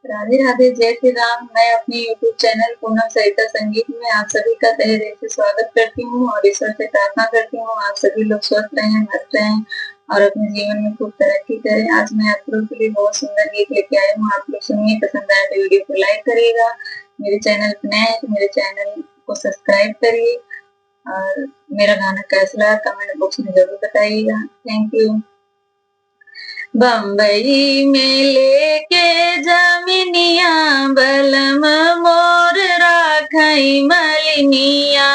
राधे राधे, जय श्री राम। मैं अपने यूट्यूब चैनल पूनम सरिता संगीत में आप सभी का तहे दिल से स्वागत करती हूँ और ईश्वर से प्रार्थना करती हूँ आप सभी लोग स्वस्थ रहें, मस्त रहें और अपने जीवन में खूब तरक्की करें। आज मैं आप लोगों के लिए बहुत सुंदर गीत लेके आई हूँ। आप लोग सुनिए, पसंद आए तो वीडियो को लाइक करिएगा। मेरे चैनल पर नए हैं तो मेरे चैनल को सब्सक्राइब करिए और मेरा गाना कैसा लगा कमेंट बॉक्स में जरूर बताइएगा। Thank you. बम्बई में लेके जमीनिया बलम मोर राखई मलिनिया।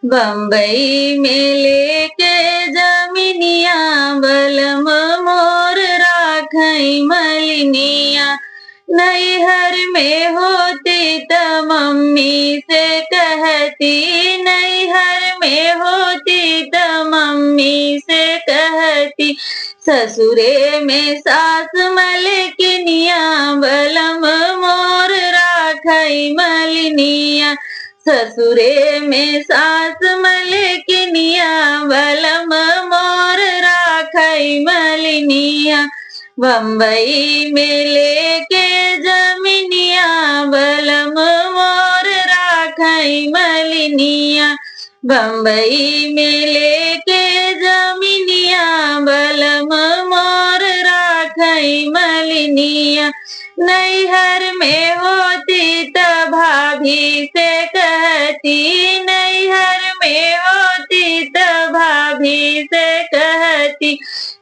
बम्बई में लेके जमीनिया बलम मोर राखई मलिनिया। नैहर में होती त मम्मी से कहती, नैहर में होती त मम्मी से कहती, ससुरे में सास मलकिनिया बलम मोर राखई मलिनिया। ससुरे में सास मलकिनिया बलम मोर राखई मलिनिया। बम्बई में लेके जमीनिया बलम मोर राखई मलिनिया। बम्बई में लेके जमीनिया बलम मोर राखई मलिनिया। नैहर में होती त भाभी से कहती, नैहर में होती त भाभी से कहती,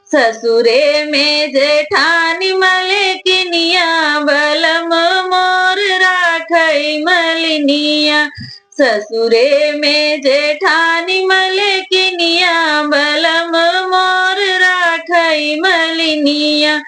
ससुरे में जेठानी मलकिनिया बलम मोर राखई मलिनिया। ससुरे में जेठानी मलकिनिया बलम मोर राखई मलिनिया।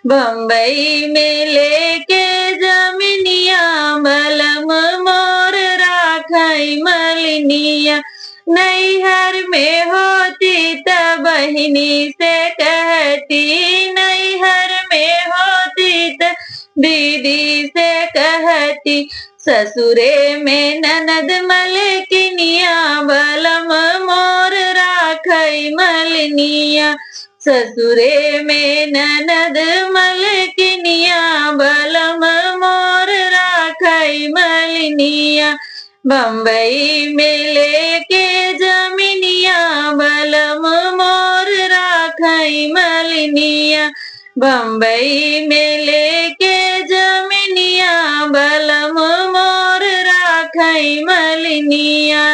बम्बई में लेके जमीनिया बलम मोर राखई मलिनिया। नैहर में होती त बहिनी से कहती, नैहर में होती त दीदी से कहती, ससुरे में ननद मलकिनिया बलम मोर राखई मलिनिया। ससुरे में ननद मलकिनिया बलम मोर राखई मलिनिया। बम्बई में लेके जमीनिया बलम मोर राखई मलिनिया। बम्बई में लेके जमीनिया बलम मोर राखई मलिनिया।